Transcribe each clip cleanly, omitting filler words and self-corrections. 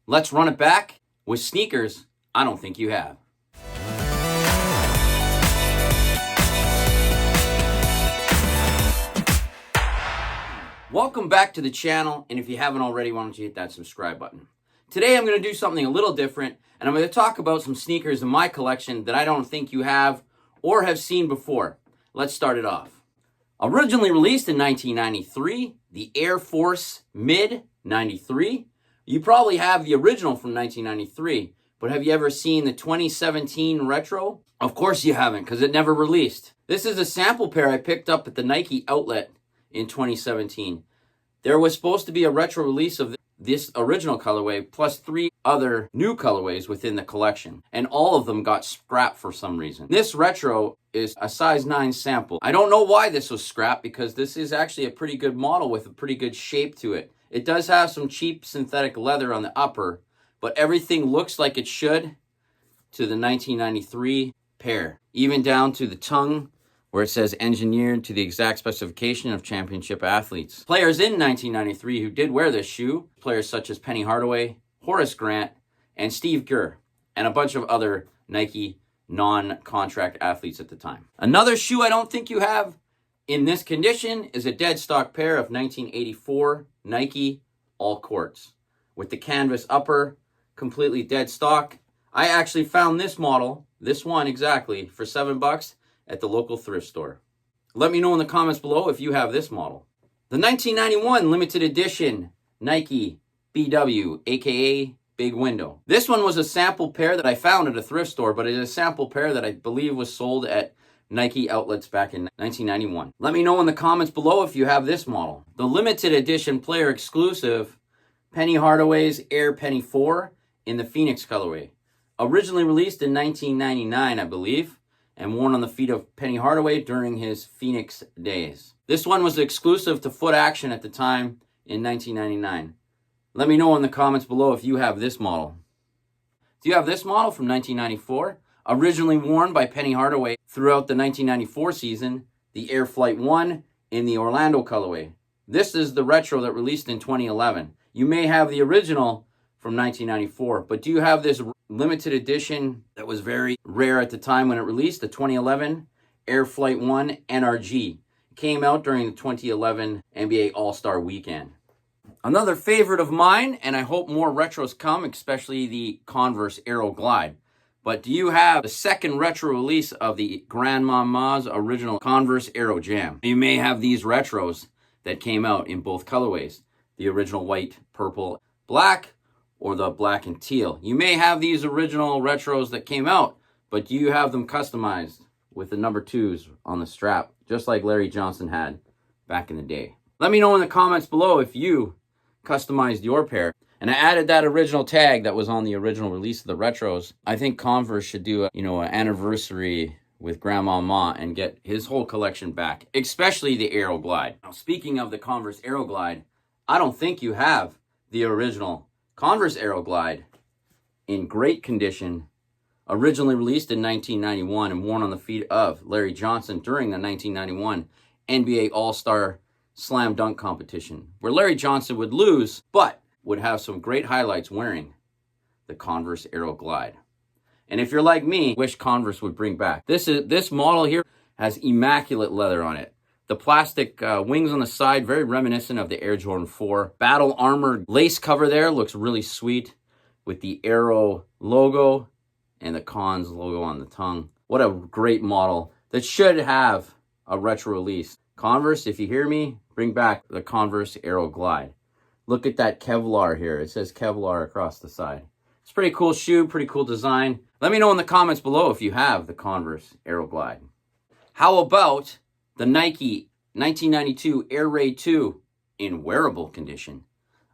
Let's run it back with sneakers I don't think you have. Welcome back to the channel, and if you haven't already, why don't you hit that subscribe button. Today I'm going to do something a little different, and I'm going to talk about some sneakers in my collection that I don't think you have or have seen before. Let's start it off. Originally released in 1993, the Air Force Mid 93. You probably have the original from 1993, but have you ever seen the 2017 retro? Of course you haven't, because it never released. This is a sample pair I picked up at the Nike outlet in 2017. There was supposed to be a retro release of this original colorway plus 3 other new colorways within the collection, and all of them got scrapped for some reason. This retro is a size 9 sample. I don't know why this was scrapped, because this is actually a pretty good model with a pretty good shape to it. It does have some cheap synthetic leather on the upper, but everything looks like it should to the 1993 pair, even down to the tongue where it says engineered to the exact specification of championship athletes. Players in 1993 who did wear this shoe, players such as Penny Hardaway, Horace Grant, and Steve Kerr, and a bunch of other Nike non-contract athletes at the time. Another shoe I don't think you have in this condition is a dead stock pair of 1984 Nike All Quarts with the canvas upper, completely dead stock. I actually found this model, this one exactly, for $7 at the local thrift store. Let me know in the comments below if you have this model. The 1991 limited edition Nike BW, aka Big Window. This one was a sample pair that I found at a thrift store, but it is a sample pair that I believe was sold at Nike outlets back in 1991. Let me know in the comments below if you have this model. The limited edition player exclusive Penny Hardaway's Air Penny 4 in the Phoenix colorway. Originally released in 1999, I believe, and worn on the feet of Penny Hardaway during his Phoenix days. This one was exclusive to Foot Action at the time in 1999. Let me know in the comments below if you have this model. Do you have this model from 1994? Originally worn by Penny Hardaway throughout the 1994 season, the Air Flight 1 in the Orlando colorway. This is the retro that released in 2011. You may have the original from 1994, but do you have this limited edition that was very rare at the time when it released, the 2011 Air Flight 1 NRG? It came out during the 2011 NBA All-Star Weekend. Another favorite of mine, and I hope more retros come, especially the Converse Aero Glide. But do you have the second retro release of the Grandmama's original Converse Aero Jam? You may have these retros that came out in both colorways, the original white, purple, black, or the black and teal. You may have these original retros that came out, but do you have them customized with the number 2s on the strap, just like Larry Johnson had back in the day? Let me know in the comments below if you customized your pair. And I added that original tag that was on the original release of the retros. I think Converse should do an anniversary with Grandmama and get his whole collection back, especially the Aero Glide. Now, speaking of the Converse Aero Glide, I don't think you have the original Converse Aero Glide in great condition, originally released in 1991 and worn on the feet of Larry Johnson during the 1991 NBA All-Star Slam Dunk competition, where Larry Johnson would lose, but would have some great highlights wearing the Converse Aero Glide. And if you're like me, wish Converse would bring back. This model here has immaculate leather on it. The plastic wings on the side, very reminiscent of the Air Jordan 4. Battle armored lace cover there, looks really sweet with the Aero logo and the Cons logo on the tongue. What a great model that should have a retro release. Converse, if you hear me, bring back the Converse Aero Glide. Look at that Kevlar here. It says Kevlar across the side. It's a pretty cool shoe, pretty cool design. Let me know in the comments below if you have the Converse Aero Glide. How about the Nike 1992 Air Raid 2 in wearable condition?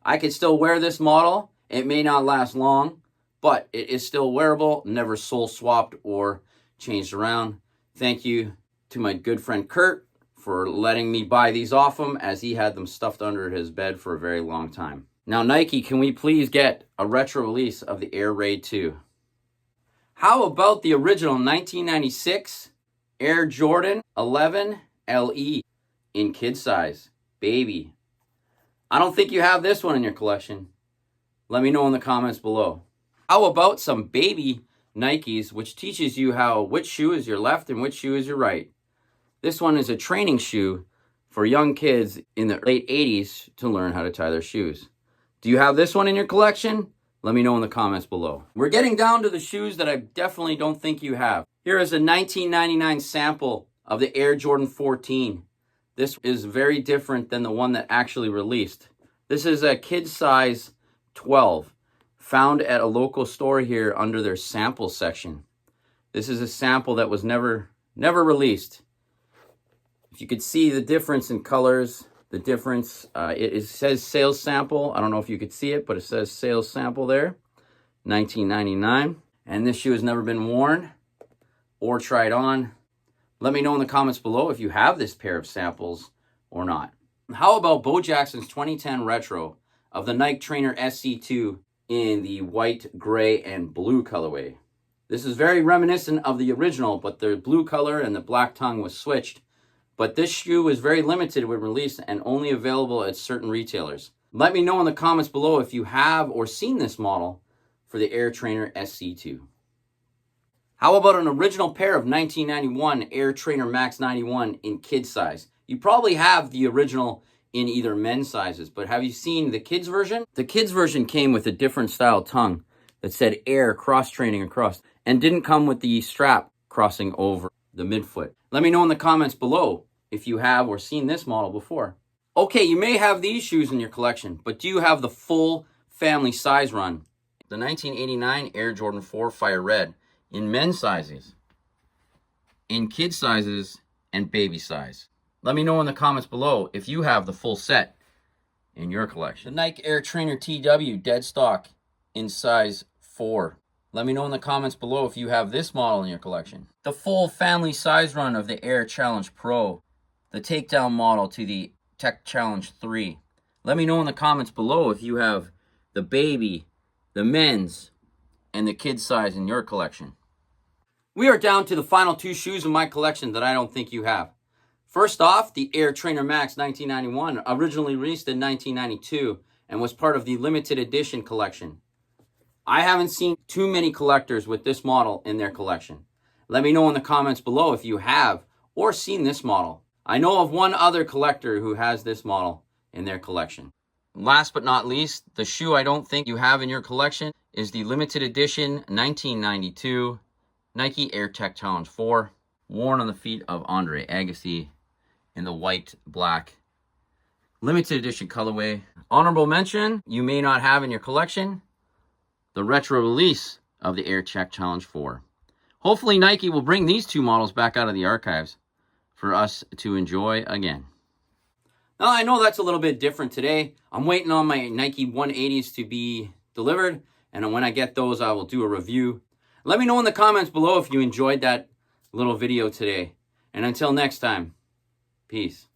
I could still wear this model. It may not last long, but it is still wearable, never sole swapped or changed around. Thank you to my good friend Kurt for letting me buy these off him, as he had them stuffed under his bed for a very long time. Now, Nike, can we please get a retro release of the Air Raid 2? How about the original 1996 Air Jordan 11 LE in kid size, baby? I don't think you have this one in your collection. Let me know in the comments below. How about some baby Nikes, which teaches you which shoe is your left and which shoe is your right. This one is a training shoe for young kids in the late 80s to learn how to tie their shoes. Do you have this one in your collection? Let me know in the comments below. We're getting down to the shoes that I definitely don't think you have. Here is a 1999 sample of the Air Jordan 14. This is very different than the one that actually released. This is a kid size 12, found at a local store here under their sample section. This is a sample that was never released. If you could see the difference in colors, the difference, it says sales sample. I don't know if you could see it, but it says sales sample there, 1999. And this shoe has never been worn or tried on. Let me know in the comments below if you have this pair of samples or not. How about Bo Jackson's 2010 retro of the Nike Trainer SC2 in the white, gray, and blue colorway? This is very reminiscent of the original, but the blue color and the black tongue was switched. But this shoe was very limited when released and only available at certain retailers. Let me know in the comments below if you have or seen this model for the Air Trainer SC2. How about an original pair of 1991 Air Trainer Max 91 in kid size? You probably have the original in either men's sizes, but have you seen the kids version? The kids version came with a different style tongue that said Air cross training across and didn't come with the strap crossing over the midfoot. Let me know in the comments below if you have or seen this model before. Okay, you may have these shoes in your collection, but do you have the full family size run? The 1989 Air Jordan 4 Fire Red in men's sizes, in kid sizes, and baby size. Let me know in the comments below if you have the full set in your collection. The Nike Air Trainer TW dead stock in size 4. Let me know in the comments below if you have this model in your collection. The full family size run of the Air Challenge Pro, the takedown model to the Tech Challenge 3. Let me know in the comments below if you have the baby, the men's, and the kid size in your collection. We are down to the final two shoes in my collection that I don't think you have. First off, the Air Trainer Max 1991, originally released in 1992 and was part of the limited edition collection. I haven't seen too many collectors with this model in their collection. Let me know in the comments below if you have or seen this model. I know of one other collector who has this model in their collection. Last but not least, the shoe I don't think you have in your collection is the limited edition 1992 Nike Airtech Challenge 4, worn on the feet of Andre Agassi in the white, black, limited edition colorway. Honorable mention, you may not have in your collection, the retro release of the Airtech Challenge 4. Hopefully Nike will bring these two models back out of the archives for us to enjoy again. Now I know that's a little bit different today. I'm waiting on my Nike 180s to be delivered, and when I get those, I will do a review. Let me know in the comments below if you enjoyed that little video today. And until next time, peace.